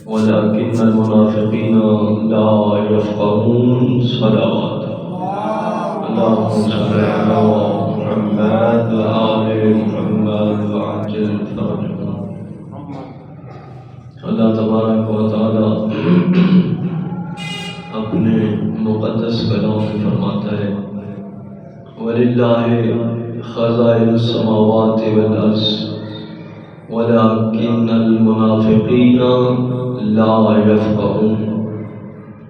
ولكن المنافقين لا يفقهون صلوات اللهم صل على محمد وآل محمد وعجل فرجهم. اللہ تبارک و تعالی اپنے مقدس کلام میں فرماتا ہے وَلِلَّهِ خَزَائِنُ السَّمَاوَاتِ وَالْأَرْضِ وَلَكِنَّ الْمُنَافِقِينَ لَا يَفْقَهُونَ.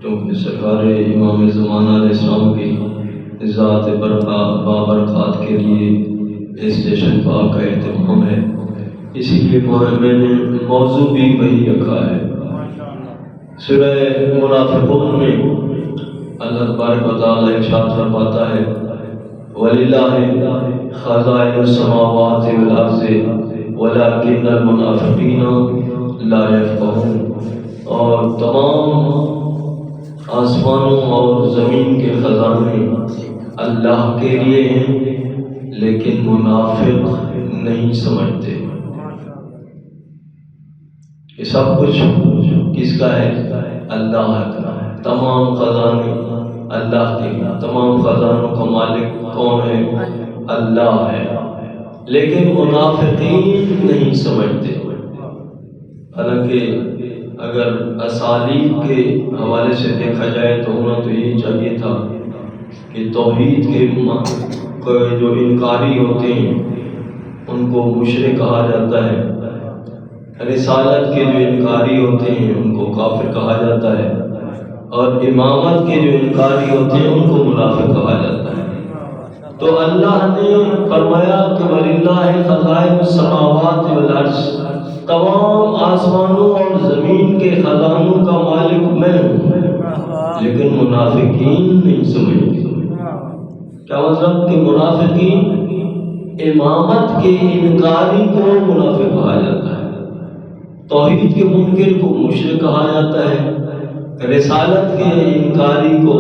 کیونکہ سرکار امام زمانہ علیہ السلام کی ذات بابرکات کے لیے اسٹیشن پاک کا اہتمام ہے، اسی لیے میں نے موضوع بھی وہی رکھا ہے. سورہ منافقون میں اللہ تبارک و تعالیٰ ارشاد فرماتا ہے وَلِلَّهِ خَزَائِنُ السَّمَاوَاتِ وَالْأَرْضِ وَلَكِنَّ الْمُنَافِقِينَ لَا يَفْقَهُونَ. اور تمام آسمانوں اور زمین کے خزانے اللہ کے لیے ہیں، لیکن منافق نہیں سمجھتے. یہ سب کچھ کس کا ہے؟ اللہ کا. تمام خزانے اللہ کے، تمام خزانوں کا مالک کون ہے؟ اللہ ہے، لیکن منافقین نہیں سمجھتے. حالانکہ اگر اسالیب کے حوالے سے دیکھا جائے تو ہونا تو یہ چاہیے تھا کہ توحید کے جو انکاری ہوتے ہیں ان کو مشرک کہا جاتا ہے، رسالت کے جو انکاری ہوتے ہیں ان کو کافر کہا جاتا ہے، اور امامت کے جو انکاری ہوتے ہیں ان کو منافق کہا جاتا ہے. تو اللہ نے فرمایا کہ وَلِلَّهِ خَزَائِنُ السَّمَاوَاتِ وَالْأَرْضِ، تمام آسمانوں اور زمین کے خزانوں کا مالک میں ہوں، لیکن منافقین نہیں سمجھتے. کیا مطلب کہ منافقین امامت کے انکاری کو منافق کہا جاتا ہے، توحید کے منکر کو مشرک کہا جاتا ہے، رسالت کے انکاری کو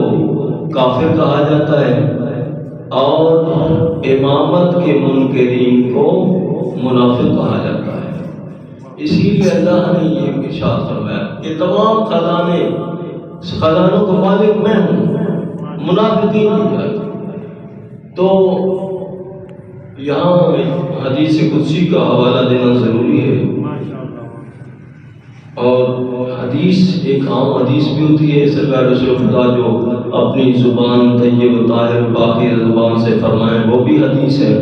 کافر کہا جاتا ہے، اور امامت کے منکرین کو منافق کہا جاتا ہے. اسی لیے اللہ نے یہ ارشاد فرمایا کہ تمام خزانوں کا مالک میں ہوں، منافقین نہیں جاتے. تو یہاں حدیث قدسی کا حوالہ دینا ضروری ہے. اور حدیث ایک عام حدیث بھی ہوتی ہے، سرکار رسول خدا جو اپنی زبان طیب و طاہر باقی زبان سے فرمائیں وہ بھی حدیث ہے،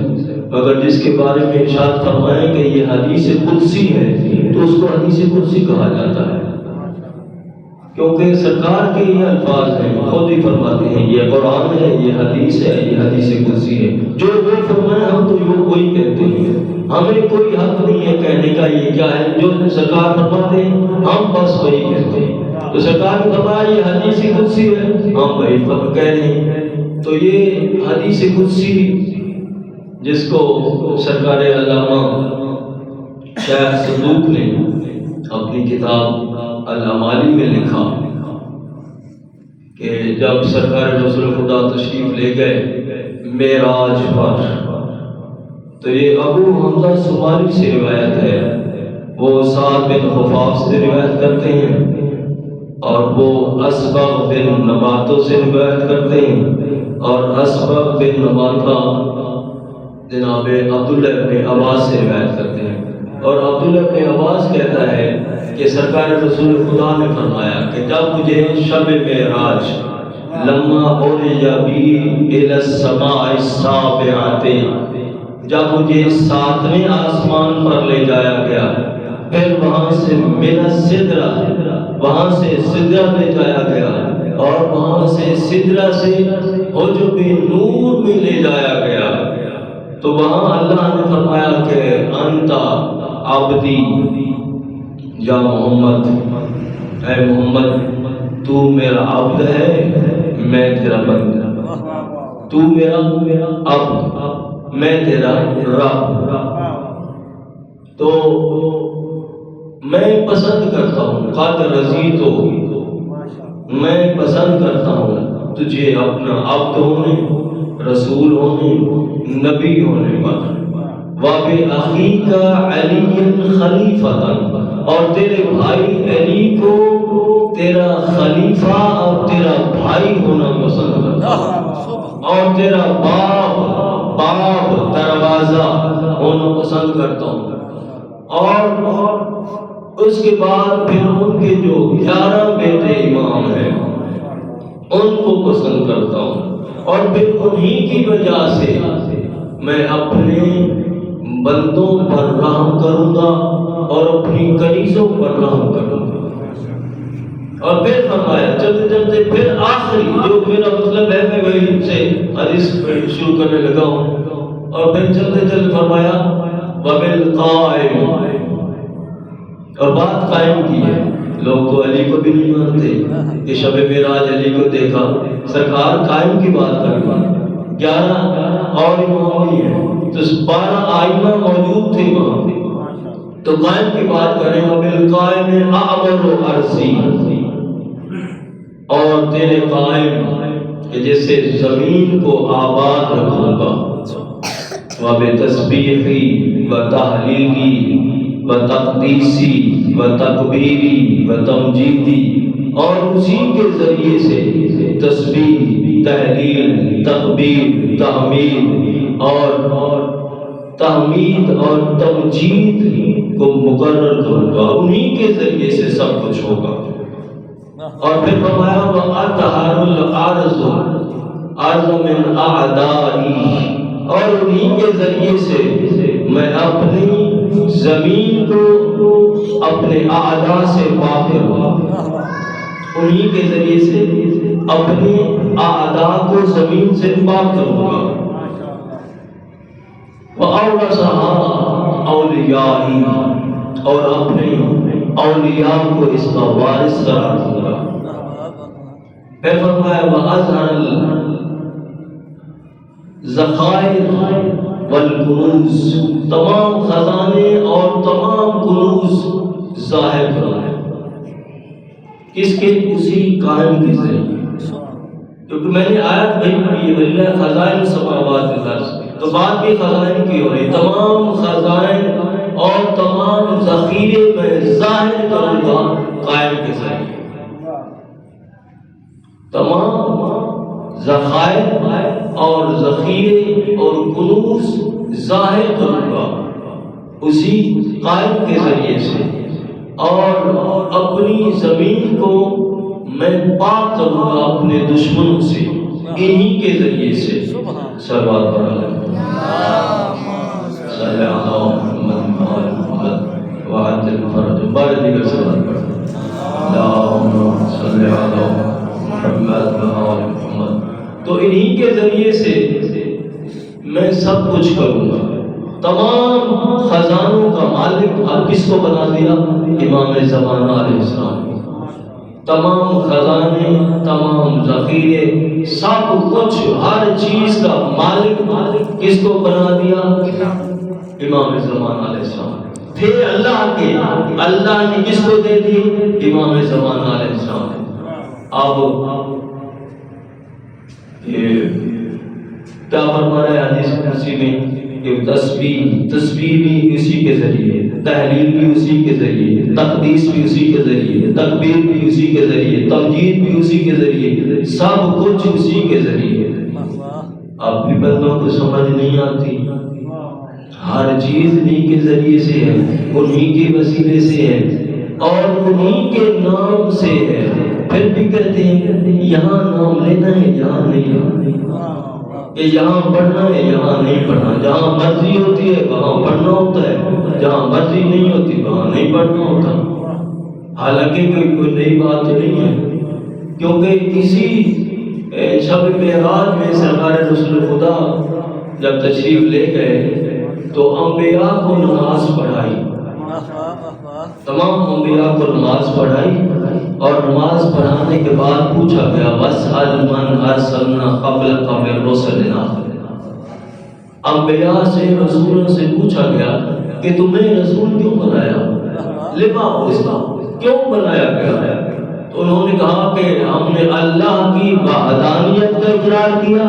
مگر جس کے بارے میں ارشاد فرمائیں کہ یہ حدیث قدسی ہے تو اس کو حدیث قدسی کہا جاتا ہے، کیونکہ سرکار کے یہ الفاظ ہیں، خود ہی فرماتے ہیں یہ قرآن ہے، یہ حدیث ہے، یہ حدیث قدسی ہے. جو وہ فرمائیں ہم تو وہی کہتے ہیں، ہمیں کوئی حق نہیں ہے کہنے کا یہ کیا ہے. جو سرکار فرماتے ہیں ہم بس وہی کہتے ہیں. تو سرکار نے فرمایا یہ حدیث قدسی ہے، ہم وہی کہہ رہے ہیں. تو یہ حدیث قدسی جس کو سرکار علامہ شیخ صدوق نے اپنی کتاب الامالی میں لکھا کہ جب سرکار رسول خدا تشریف لے گئے معراج پر، تو یہ ابو حمزہ سماری سے روایت ہے، وہ سعد بن خفاف سے روایت کرتے ہیں، اور وہ اسبغ بن نباتو سے روایت کرتے ہیں، اور اسبغ بن نباتہ جناب عبداللہ بن عباس سے روایت کرتے ہیں. اور عبداللہ بن عباس کہتا ہے کہ سرکار رسول خدا نے فرمایا کہ جب مجھے شب معراج لما عرج بی الی السماء السابعۃ، جب مجھے 7ویں آسمان پر لے جایا گیا، پھر وہاں سے من السدرہ، وہاں سے سدرہ لے جایا گیا، اور وہاں سے سدرہ سے حجب نور میں لے جایا گیا، تو وہاں اللہ نے فرمایا کہ انت عبدی یا محمد، اے محمد تو میرا عبد ہے، میں تیرا بندہ، تو میرا عبد، میں تیرا رب. تو میں پسند کرتا ہوں، قد رضیت، میں پسند کرتا ہوں تجھے اپنا عبد ہونے، رسول ہونے، نبی ہونے پر. وَبِأَخِيكَ عَلِيًّا خَلِيفَةً، اور تیرے بھائی علی کو تیرا خلیفہ اور تیرا بھائی ہونا پسند کرتا ہوں، اور تیرا باب دروازہ ہونا پسند کرتا ہوں، اور اس کے بعد پھر ان کے جو 11 بیٹے امام ہیں ان کو پسند کرتا ہوں، اور پھر انہی کی وجہ سے میں اپنے بندوں پر رحم کروں گا اور اپنی کنیزوں پر رحم کروں گا۔ اور پھر فرمایا چلتے چلتے پھر آخری جو میرا مطلب ہے میں وہی سے حدیث شروع کرنے لگا ہوں، اور پھر چلتے چلتے فرمایا وبالقائم، اور بات قائم کی ہے۔ لوگ تو علی کو بھی نہیں مانتے کہ شب معراج علی کو دیکھا، سرکار قائم کی بات کر رہا، 11 اور امام بھی ہیں تو 12 آئمہ موجود تھے وہاں، تو قائم کی بات کریں گا بالقائم اعمر عرضی، اور تیرے قائم کہ جیسے زمین کو آباد رکھوں گا، وبتسبیحی وتحلیلی وتقدیسی وتکبیری وتمجیدی، اور اسی کے ذریعے سے تسبیح، تحلیل، تکبیر، تحمید اور تمجید کو مقرر کروں گا، انہی کے ذریعے سے سب کچھ ہوگا۔ اور پھر فرمایا وَأَطْهَرُ الْأَرْضُ مِنْ أَعْدَائِي، اور انہی کے ذریعے سے میں اپنی زمین کو اپنے اعداء سے پاک کروں گا، انہی کے ذریعے سے اپنے اعداء کو زمین سے پاک کروں گا۔ وَأَوْرَثَهَا أَوْلِيَائِي، اور اپنے اولیاء کو اس کا وارث قرار دوں گا۔ پھر فرمایا وَأَظْهَرَ الذَّخَائِرَ وَالْكُنُوزَ، تمام خزانے اور تمام کنوز ظاہر کرنا ہے، کس کے؟ اسی قائم کے ذریعے، کیونکہ میں نے آیت بھائی پڑھی ہے وَلِلَّهِ خَزَائِنُ السَّمَاوَاتِ وَالْأَرْضِ، تو بات بھی خزائن کی ہو رہی، تمام خزائن اور تمام ذخیرے میں ظاہر کروں گا قائم کے ذریعے، تمام ذخائر اور ذخیرے اور کنوز ظاہر کروں گا اسی قائم کے ذریعے سے، اور اپنی زمین کو میں پاک کروں گا اپنے دشمنوں سے انہی کے ذریعے سے۔ صلوات پڑھا صلی اللہ محمد وعجل فرج، بارے دیگر صلوات پڑھا اللہم صلی اللہ محمد وعلى محمد۔ تو انہی کے ذریعے سے میں سب کچھ کروں گا، تمام خزانوں کا مالک اب کس کو بنا دیا؟ امام زمانہ علیہ السلام، تمام خزانے، تمام ذخیرے، سب کچھ، ہر چیز کا مالک کس کو بنا دیا؟ امام زمانہ علیہ السلام۔ پھر اللہ نے کس کو دے دی؟ امام زمانہ علیہ السلام۔ اب کیا فرما رہے ہیں حدیث قدسی میں کہ تسبیح بھی اسی کے ذریعے، تحلیل بھی اسی کے ذریعے، تقدیس بھی اسی کے ذریعے، تکبیر بھی اسی کے ذریعے، تمجید بھی اسی کے ذریعے، سب کچھ اسی کے ذریعے۔ اب بھی بندوں کو سمجھ نہیں آتی، ہر چیز انہی کے ذریعے سے ہے، انہی کے وسیلے سے ہے اور انہی کے نام سے ہے، پھر بھی کہتے ہیں یہاں نام لینا ہے، یہاں نہیں، کہ یہاں پڑھنا ہے، یہاں نہیں پڑھنا، جہاں مرضی ہوتی ہے وہاں پڑھنا ہوتا ہے، جہاں مرضی نہیں ہوتی وہاں نہیں پڑھنا ہوتا۔ حالانکہ کوئی نئی بات نہیں ہے، کیونکہ اسی شب معراج میں سرکار رسول خدا جب تشریف لے گئے تو انبیاء کو نماز پڑھائی، تمام انبیاء کو نماز پڑھائی، اور نماز پڑھانے کے بعد پوچھا گیا وَاسْأَلْ مَنْ أَرْسَلْنَا قَبْلَكَ مِن رُّسُلِنَا، انبیاء سے، رسولوں سے پوچھا گیا کہ تمہیں رسول کیوں بنایا؟ لما کیوں بنایا گیا؟ انہوں نے کہا کہ ہم نے اللہ کی وحدانیت کا اقرار کیا،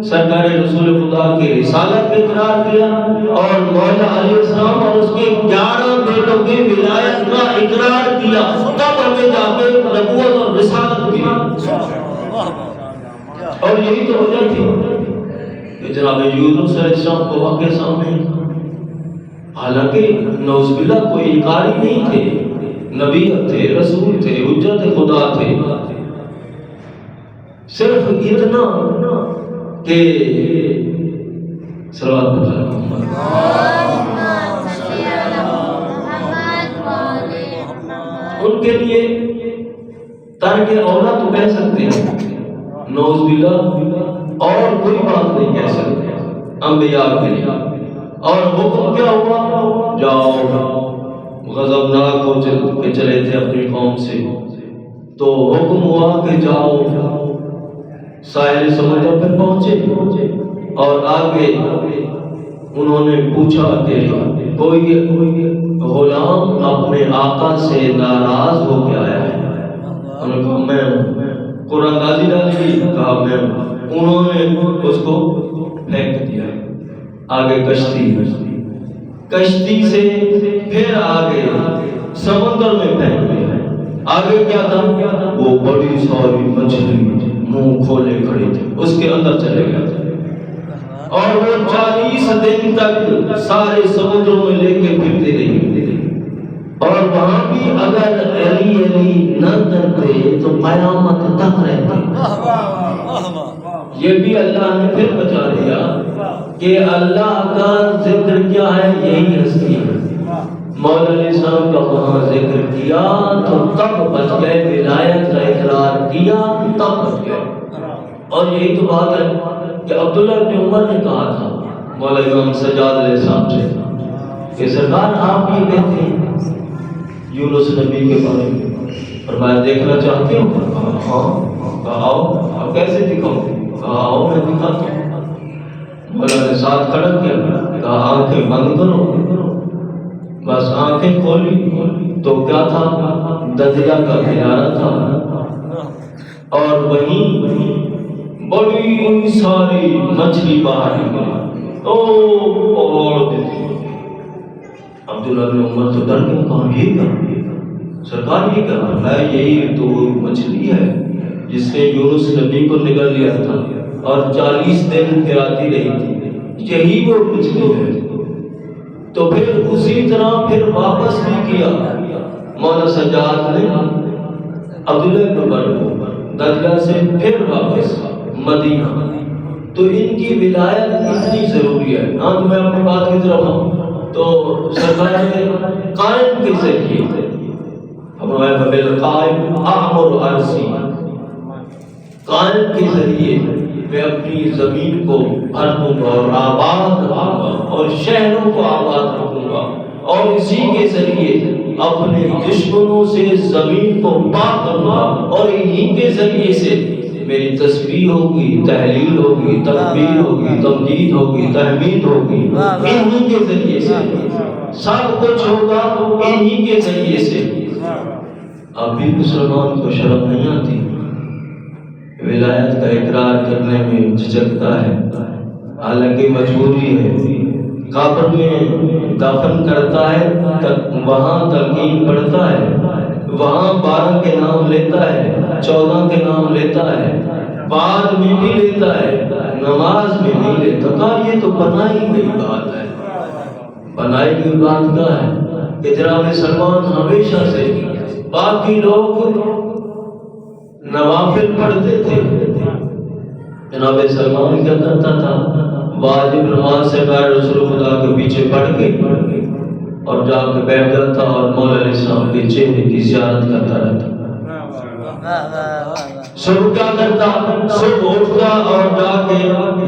سرکار رسول خدا کی رسالت کا اقرار کیا، اور مولا علیہ السلام اور اس کے 11 بیٹوں کی ولایت کا اقرار کیا، تب ہمیں جا کے نبوت اور رسالت ملی۔ اور یہی تو وجہ تھی کہ جناب یونس علیہ السلام کو واقع سامنے، حالانکہ نعوذ باللہ کوئی انکاری نہیں تھے، نبی تھے، رسول تھے، حجت خدا تھے، صرف اتنا کہ صلوات محمد ان کے لیے ترک اولا تو کہہ سکتے ہیں، نعوذ باللہ اور کوئی بات نہیں کہہ سکتے انبیاء کے لیے۔ اور حکم کیا ہوا؟ جاؤ، غضبناک ہو کے چلے تھے اپنی قوم سے، تو حکم ہوا کہ جاؤ، ساحل سمندر پر پہنچے، اور آگے انہوں نے پوچھا کہ کوئی غلام اپنے آقا سے ناراض ہو کے آیا ہے؟ انہوں نے کہا میں ہوں۔ قرآن غازی ڈالی، کہا میں ہوں۔ انہوں نے اس کو پھینک دیا آگے کشتی سے، پھر آگے سمندر میں پھینک دیا۔ آگے کیا تھا؟ وہ بڑی ساری مچھلی منہ کھولے کھڑی تھی، اس کے اندر چلے گیا تھا، اور وہ 40 دن تک سارے سمندروں میں لے کے پھرتی رہی، اور وہاں بھی اگر علی نہ کرتے تو قیامت تک رہتے۔ یہ بھی اللہ نے پھر بچا دیا کہ اللہ کا ذکر کیا ہے، یہی ہستی ہے۔ مولا علیہ السلام کا وہاں ذکر کیا تو تب بچ گئے، ولایت کا اقرار کیا تب بچ گئے۔ اور یہی تو بات ہے کہ عبداللہ بن عمر نے کہا تھا مولا امام سجاد علیہ السلام سے کہ سرکار آپ یہ کہتے ہیں یونس نبی کے بارے میں، فرمایا دیکھنا چاہتے ہو؟ ہاں۔ کہا آؤ، اب کیسے دکھاؤ؟ کہا آؤ میں دکھاتا ہوں۔ مولا نے ساتھ کھڑا کیا، کہا آنکھیں بند کرو۔ بس آنکھیں کھولی تو کیا تھا؟ دجلہ کا کنارہ تھا، اور وہیں بڑی ساری مچھلی باہر نکلی، اور عبداللہ بن عمر تو ڈر گئے، کہا یہ کیا سرکار، یہ کیا؟ میں یہی تو مچھلی ہے جس نے یونس نبی کو نگل لیا تھا اور 40 دن پھراتی رہی تھی، یہی وہ مچھلی ہے۔ تو پھر اسی طرح پھر واپس بھی کیا مولا سجاد نے عبداللہ بن عمر کو دجلہ سے پھر واپس مدینہ۔ تو ان کی ولایت اتنی ضروری ہے۔ ہاں تو میں اپنی بات کی طرف ہوں تو سرکار نے قائم کے ذریعے ہمارے بالقائم اعمر عرصی، قائم کے ذریعے میں اپنی زمین کو بھر دوں گا اور آباد رکھوں گا، اور شہروں کو آباد رکھوں گا، اور اسی کے ذریعے اپنے دشمنوں سے زمین کو پاک کروں گا، اور انہی کے ذریعے سے میری تسبیح ہوگی، تحلیل ہوگی، تکبیر ہوگی، تمجید ہوگی، تحمید ہوگی، انہی کے ذریعے سے سب کچھ ہوگا، انہی کے ذریعے سے۔ ابھی مسلمان کو شرم نہیں آتی، ولایت کا اقرار کرنے میں جھجکتا ہے، حالانکہ مجبوری ہے۔ قبر میں دفن کرتا ہے، وہاں تلقین پڑھتا ہے، وہاں 12 کے نام لیتا ہے، 14 کے نام لیتا ہے، بعد میں بھی لیتا ہے، نماز میں نہیں لیتا۔ کہا یہ تو بنائی گئی بات ہے۔ بنائی گئی بات کیا ہے کہ جناب سلمان ہمیشہ سے باقی لوگ نوافل پڑھتے تھے، جناب سلمان کیا کرتا تھا؟ واجب نماز سے غیر رسول خدا کے پیچھے پڑھ کے اور جا کے بیٹھ جاتا اور مولا علیہ السلام کے چہرے کی زیارت کرتا رہتا۔ صبح کیا کرتا؟ صبح اٹھتا اور جا کے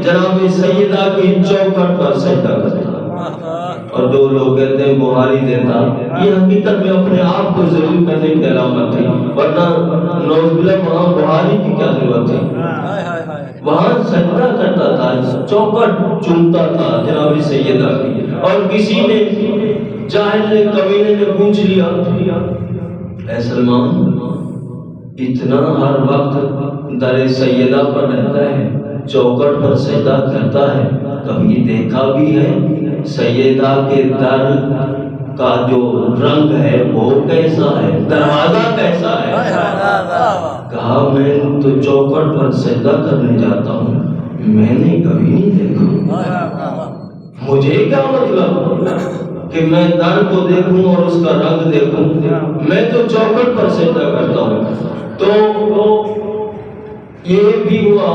جناب سیدہ کی چوکھٹ پر سجدہ کرتا، اور جو لوگ کہتے ہیں بخاری دیتا، یہ حقیقت میں اپنے آپ کو ذلیل کرنے کی علامت تھی، ورنہ نعوذ باللہ وہاں بخاری کی کیا ضرورت تھی؟ وہاں سجدہ کرتا تھا، چوکھٹ چومتا تھا جناب سیدہ کی۔ اور کسی نے جاہل نے کمینے نے پوچھ لیا، اے سلمان اتنا ہر وقت در سیدہ پر رہتا ہے، چوکٹ پر سجدہ کرتا ہے، کبھی دیکھا بھی ہے سیدہ کے در کا جو رنگ ہے وہ کیسا ہے، دروازہ کیسا ہے؟ کہا میں تو چوکٹ پر سجدہ کرنے جاتا ہوں، میں نے کبھی نہیں دیکھا، مجھے کیا مطلب کہ میں در کو دیکھوں اور اس کا رنگ دیکھوں، میں تو چوکٹ پر سجدہ کرتا ہوں۔ تو یہ بھی ہوا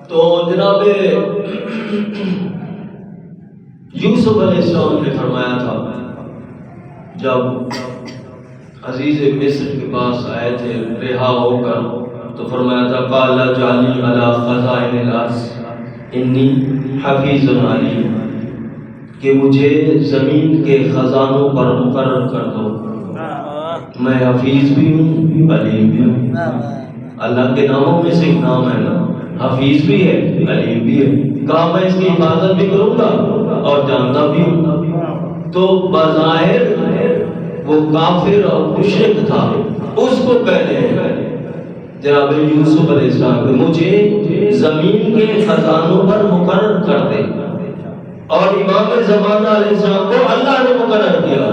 تو جناب یوسف علیہ السلام نے فرمایا تھا جب عزیز مصر کے پاس آئے تھے رہا ہو کر، تو فرمایا تھا قال اجعلنی علی خزائن الارض انی حفیظ علیم، کہ مجھے زمین کے خزانوں پر مقرر کر دو، میں حفیظ بھی ہوں علیم بھی ہوں۔ اللہ کے ناموں میں سے ایک نام ہے نا، حفیظ بھی ہے علیم بھی ہے، کہا میں اس کی حفاظت بھی کروں گا اور جانتا بھی ہوں۔ تو بظاہر وہ کافر اور مشرک تھا، اس کو کہہ رہے ہیں جناب یوسف علیہ السلام کہ مجھے زمین کے خزانوں پر مقرر کر دے، اور امام زمانہ علیہ السلام کو اللہ نے مقرر کیا۔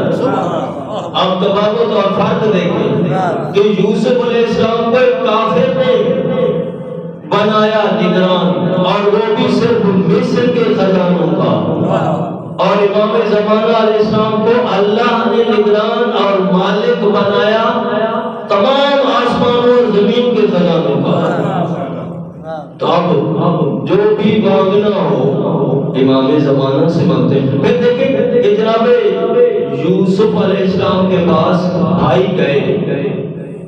اب تفاوت اور فرق دیکھیں کہ یوسف علیہ السلام کو ایک کافر نے بنایا نگران، اور وہ بھی صرف مصر کے خزانوں کا، اور امام زمانہ علیہ السلام کو اللہ نے نگران اور مالک بنایا تمام آسمانوں اور زمین کے خزانوں کا۔ تو اب جو بھی مانگنا ہو امام زمانہ سے مانگتے ہیں۔ پھر دیکھیں کہ جناب یوسف علیہ السلام کے پاس بھائی گئے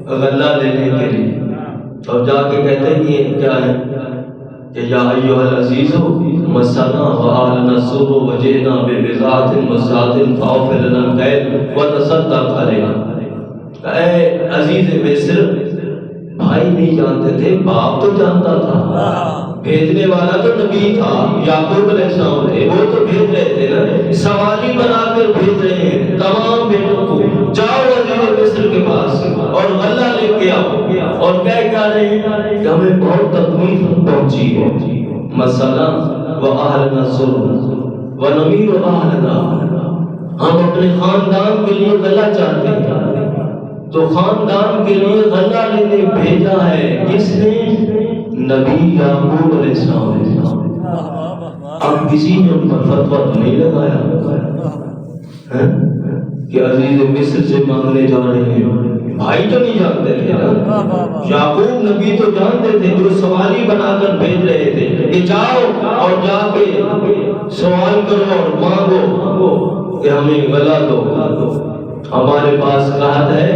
غلہ لینے کے لیے، اور جا کے کہتے ہیں یہ کیا ہے کہ یا ایھا العزیز مسنا وآلنا السر وجئنا ببضاعۃ مزجاۃ فاوف لنا الکیل وتصدق علینا۔ اے عزیز مصر، بھائی نہیں جانتے تھے، باپ تو جانتا تھا، بھیجنے والا تو نبی تھا، یعقوب علیہ السلام تھے، وہ تو بھیج رہے تھے نا، سوالی بنا کر بھیج رہے ہیں تمام بیٹوں کو، جاؤ عزیز مصر کے پاس اور غلہ لے کے آؤ، اور کہہ رہے ہیں کہ ہمیں بہت تکلیف پہنچی ہے، مثلا وَأَهْلَنَا السُّرُّ وَنَمِيرُ أَهْلَنَا، ہم اپنے خاندان کے لیے غلہ چاہتے ہیں، تو خاندان کے لیے غلہ لینے بھیجا ہے کس نے؟ نبی یعقوب علیہ السلام۔ اب کسی نے ان پر فتویٰ تو نہیں لگایا کہ عزیز مصر سے مانگنے جا رہے ہیں، بھائی تو نہیں جانتے تھے نا، یعقوب نبی تو جانتے تھے، جو سوالی بنا کر بھیج رہے تھے کہ جاؤ اور جا کے سوال کرو اور مانگو کہ ہمیں غلہ دو، ہمارے پاس قحط ہے،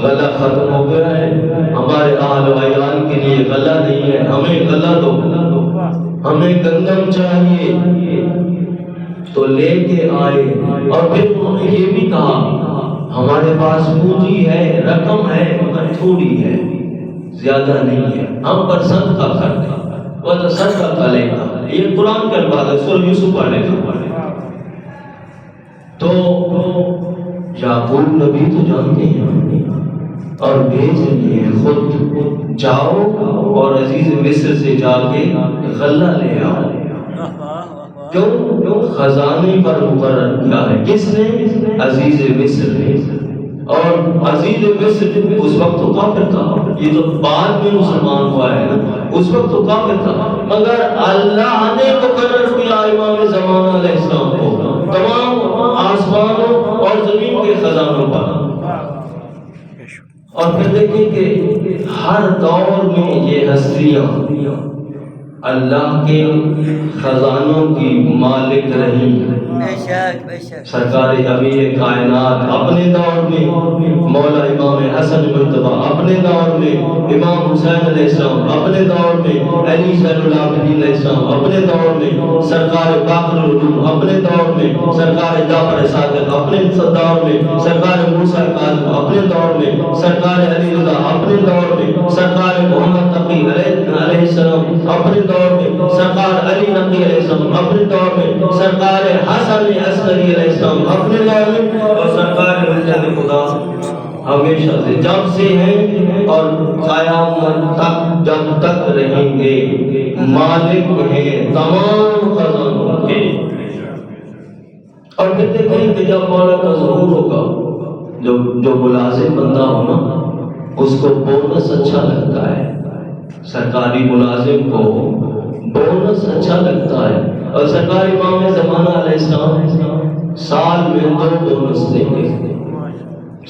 غلہ ختم ہو گیا ہے، ہمارے اہل و عیال کے لیے غلہ نہیں ہے، ہمیں غلہ دو، ہمیں گندم چاہیے۔ تو لے کے آئے، اور پھر انہوں نے یہ بھی کہا ہمارے پاس پونجی ہے، رقم ہے، مگر تھوڑی ہے، زیادہ نہیں ہے، ہم پر صدقہ کر دیں، وتصدق علینا۔ یہ قرآن کا الفاظ ہے، سورہ یوسف علیہ تو یعقوب نبی تو جانتے ہیں اور بھیج رہے ہیں خود، جاؤ اور عزیز مصر سے جا کے غلہ لے آؤ۔ کیوں؟ خزانے پر مقرر کیا ہے کس نے؟ عزیز مصر نے۔ اور عزیز مصر اس وقت تو کافر تھا، یہ تو بعد میں مسلمان ہوا ہے نا، اس وقت تو کافر تھا، مگر اللہ نے مقرر کیا امام زمانہ علیہ السلام کو تمام آسمانوں اور زمین کے خزانوں پر۔ اور پھر دیکھیں کہ ہر دور میں یہ ہستیاں اللہ کے خزانوں کی مالک رہی۔ سرکار امیر کائنات اپنے دور میں، مولا امام حسن مجتبی اپنے دور میں، امام حسین علیہ السلام اپنے دور میں، علی زین العابدین علیہ السلام اپنے دور میں، سرکار باقر العلوم اپنے دور میں، سرکار جعفر صادق اپنے دور میں، سرکار موسیٰ کاظم اپنے دور میں، سرکار علی رضا اپنے دور میں، سرکار محمد تقی علیہ السلام اپنے دور میں سرکار علی نقی علیہ السلام، اپنے دور میں سرکار حسن عسکری علیہ السلام، اپنے دور میں، اور سرکار حجت خدا ہمیشہ سے جب سے ہیں اور قیامت تک جب تک رہیں گے، مالک ہیں تمام خزانوں کے۔ اور پھر دیکھیں کہ جب مولا کا ظہور ہوگا، جو ملازم بندہ ہو نا، اس کو بونس اچھا لگتا ہے، سرکاری ملازم کو بونس اچھا لگتا ہے۔ اور سرکار امام زمانہ علیہ السلام سال میں 2 بونس دیں گے،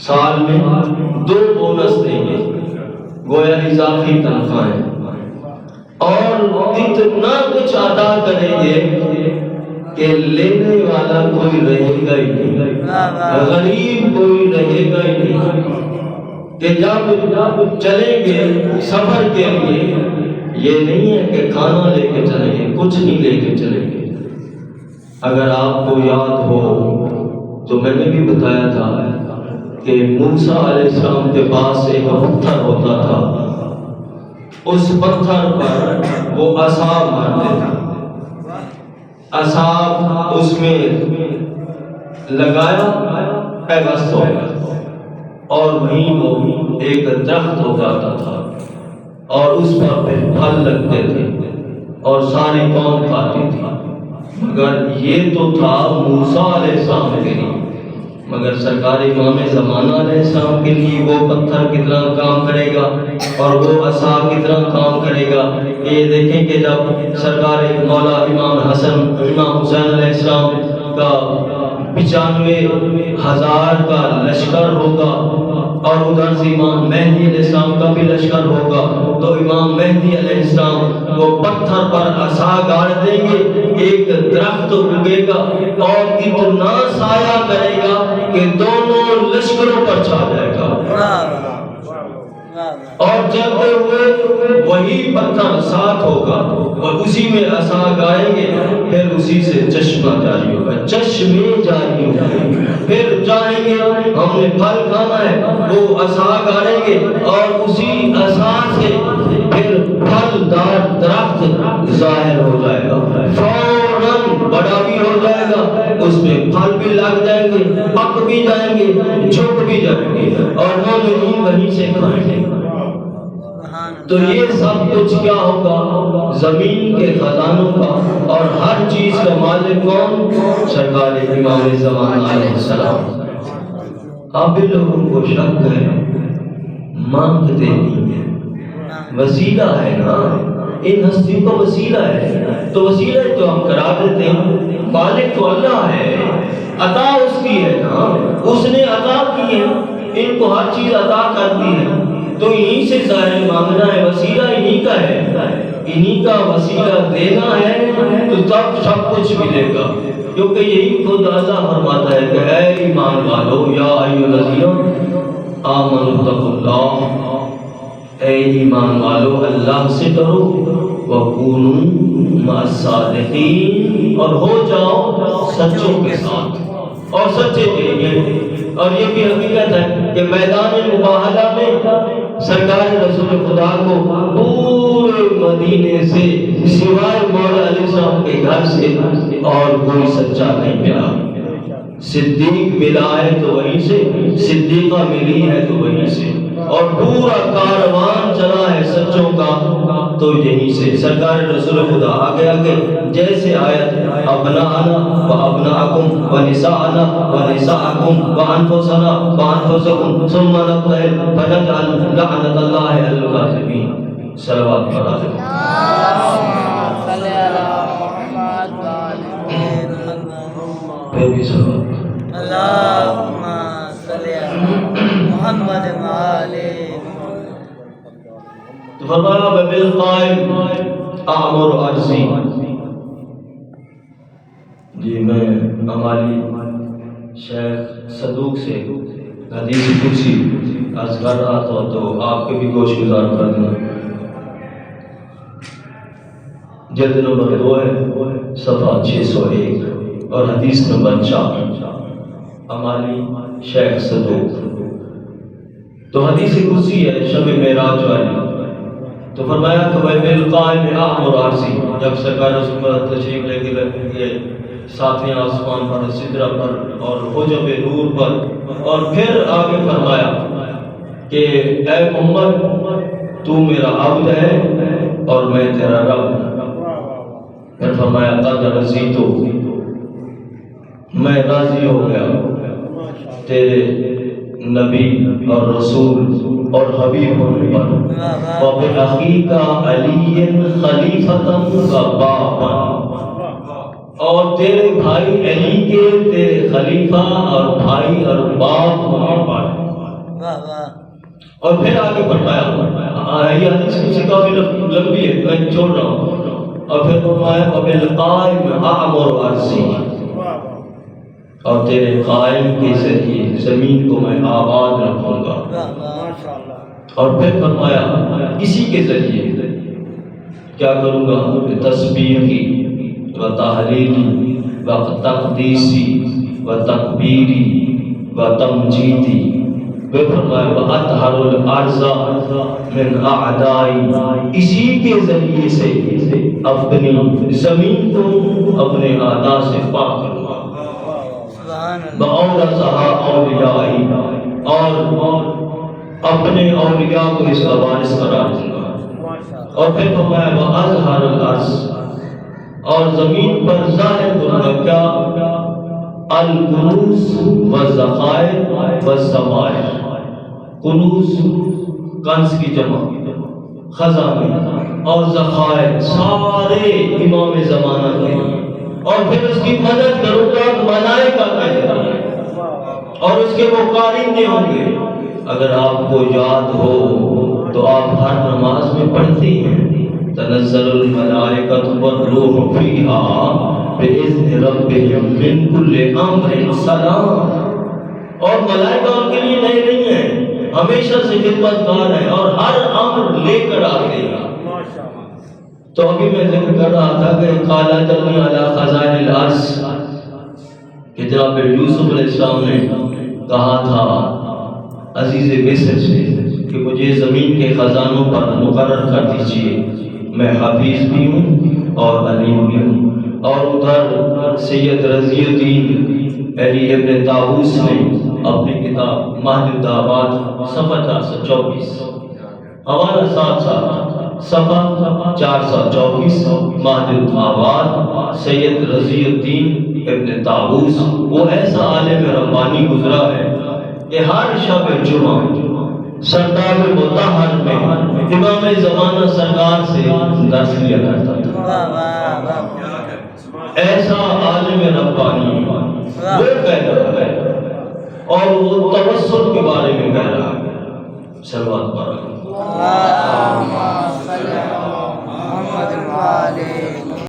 سال میں 2 بونس دیں گے، گویا اضافی تنخواہیں، اور اتنا کچھ عطا کریں گے کہ لینے والا کوئی رہے گا ہی نہیں، غریب کوئی رہے گا ہی نہیں، کہ جب چلیں گے سفر کے لیے یہ نہیں ہے کہ کھانا لے کے چلیں گے، کچھ نہیں لے کے چلیں گے۔ اگر آپ کو یاد ہو تو میں نے بھی بتایا تھا کہ موسیٰ علیہ السلام کے پاس ایک پتھر ہوتا تھا، اس پتھر پر وہ عصا مارتے تھے، عصا اس میں لگایا پیوست ہو گیا، اور وہیں وہ ایک درخت اگاتا تھا، اور اس پر پھر پھل لگتے تھے اور ساری قوم کھاتی تھی۔ مگر یہ تو تھا موسیٰ علیہ السلام کے لیے، مگر سرکار امام زمانہ علیہ السلام کے لیے وہ پتھر کتنا کام کرے گا اور وہ عصا کتنا کام کرے گا۔ یہ دیکھیں کہ جب سرکار مولا امام حسین علیہ السلام کا 95,000 کا لشکر ہوگا، اور ادھر سے امام مہدی علیہ السلام کا بھی لشکر ہوگا، تو امام مہدی علیہ السلام وہ پتھر پر عصا گاڑ دیں گے، ایک درخت اگے گا اور اتنا سایہ کرے گا کہ دونوں لشکروں پر چھا جائے گا، اور جلتے ہوئے وہی پتھر ساتھ ہوگا، اور اسی میں عصا گائیں گے، پھر اسی سے چشمہ جاری ہوگا، چشمے جاری ہوگا، پھر جائیں گے ہم نے پھل کھانا ہے، وہ عصا گاڑیں گے، اور اسی عصا سے پھر پھل دار درخت ظاہر ہو جائے گا، فوراً بڑا بھی ہو جائے گا، اس میں پھل بھی لگ جائیں گے، پک بھی جائیں گے، جھک بھی جائیں گے، اور مومنین وہیں سے کھائیں گے۔ تو یہ سب کچھ کیا ہوگا؟ زمین کے خزانوں کا، اور ہر چیز کا مالک کون؟ سرکار امام زمانہ علیہ السلام۔ اب لوگوں کو شک ہے، مانگتے نہیں ہیں، وسیلہ ہے نا، ان ہستیوں کا وسیلہ ہے، تو وسیلہ تو ہم کرا دیتے ہیں، مالک تو اللہ ہے، عطا اس کی ہے نا، اس نے عطا کی ہے، ان کو ہر چیز عطا کرتی ہے، تو انہی سے ظاہر مانگنا ہے، وسیلہ انہی کا ہے، انہی کا وسیلہ دینا ہے، تو تب سب کچھ ملے گا، کیونکہ یہی خود اللہ فرماتا ہے کہ اے ایمان والو، یا ایھا الذین آمنوا اتقوا اللہ، اے ایمان والو اللہ سے ڈرو، وکونوا مع الصادقین، اور ہو جاؤ سچوں کے ساتھ، اور سچے کے لیے۔ اور یہ بھی حقیقت ہے کہ میدان مباہلہ میں سرکار رسول خدا کو پورے مدینے سے سوائے مولا علیہ السلام کے گھر سے اور کوئی سچا نہیں ملا۔ صدیق ملا ہے تو وہیں سے، صدیقہ ملی ہے تو وہیں سے، اور پورا کاروان چلا ہے سچوں کا تو یہیں سے۔ سرکار رسول خدا آگے آگے جیسے آیت ابناءنا و ابناءکم و نساءنا و نساءکم و انفسنا و انفسکم ثم نبتہل فنجعل لعنت اللہ علی الکاذبین۔ صلوات پڑھا دیں۔ پھر بھی صلوات اللہم صلی علی محمد فرمایا بالقائم اعمر عرضی۔ جی میں ہماری شیخ صدوق سے حدیث قدسی عرض کر رہا تھا تو آپ کے بھی گوش گزار کر دوں۔ جلد نمبر 2 ہے، صفحہ 601 اور حدیث نمبر 4، ہماری شیخ صدوق۔ تو حدیث قدسی ہے شب معراج والی، تو فرمایا کہ وہ بالقائم اعمر عرضی، جب سرکار رسول اللہ تشریف لے کے گئے ساتویں آسمان پر، سدرہ پر اور حجب نور پر، اور پھر آگے فرمایا کہ اے محمد تو میرا عبد ہے اور میں تیرا رب ہوں۔ پھر فرمایا قد رضیت، میں راضی ہو گیا تیرے نبی اور رسول اور حبیب ہونے پر، وَبِأَخِيكَ عَلِيٍّ خَلِيفَةً وَبَابًا، اور تیرے بھائی علی کے تیرے خلیفہ اور بھائی اور باپ ہونے پر۔ اور پھر آگے فرمایا، یہ حدیث کسی کافی لمبی ہے، میں چھوڑ رہا ہوں، اور پھر فرمایا وَبِالْقَائِمِ أَعْمُرُ عَرْضِي، اور تیرے قائم کے ذریعے زمین کو میں آباد رکھوں گا۔ اور پھر فرمایا اسی کے ذریعے کیا کروں گا، تسبیحی و تحلیلی و تقدیسی و تکبیری و تمجیدی، وہ فرمایا وَأَطْهَرُ الْأَرْضَ مِنْ أَعْدَائِي، اسی کے ذریعے سے اپنی زمین کو اپنے اعداء سے پاک کروں گا۔ وَأَوْرَثَهَا أَوْلِيَائِي، اور اپنے اولیاء کو اس کا وارث قرار دوں گا۔ اور پھر فرمایا وَأَظْهَرُ الْأَرْضَ، اور زمین پر ظاہر کروں گا کیا، الکنوز والذخائر والذخائر، کنوز کنز کی جمع، خزانے اور ذخائر سارے امام زمانہ کے، اور پھر اس کی مدد کروں گا ملائکہ کے ذریعے، اور اس کے وہ کارندے ہوں گے۔ اگر آپ کو یاد ہو تو آپ ہر نماز میں پڑھتے ہیں تنزل الملائکۃ والروح فیہا بإذن ربہم من کل امر سلام، اور ملائکہ ان کے لیے نہیں ہیں، ہمیشہ سے خدمتگار ہیں اور ہر امر لے کر آتے ہیں۔ تو ابھی میں ذکر کر رہا تھا کہ قال جل علی خزائن الارض، کہ جناب یوسف علیہ السلام نے کہا تھا عزیز مصر سے کہ مجھے زمین کے خزانوں پر مقرر کر دیجئے، میں حفیظ بھی ہوں اور علیم بھی ہوں۔ اور ادھر سید رضی الدین علی ابن طاووس نے اپنی کتاب مہد الدعوات صفحہ 424 حوالہ 7 صفحہ 424 مہد الدعوات سید رضی الدین ابن طاووس، وہ ایسا عالم ربانی گزرا ہے کہ ہر شب جمعہ سردار مطہر میں امام زمانہ سرکار سے درس لیا کرتا تھا۔ ایسا عالم ربانی وہ کہہ رہا ہے، اور وہ توسل کے بارے میں کہہ رہا ہے۔ سلوات پڑھیں۔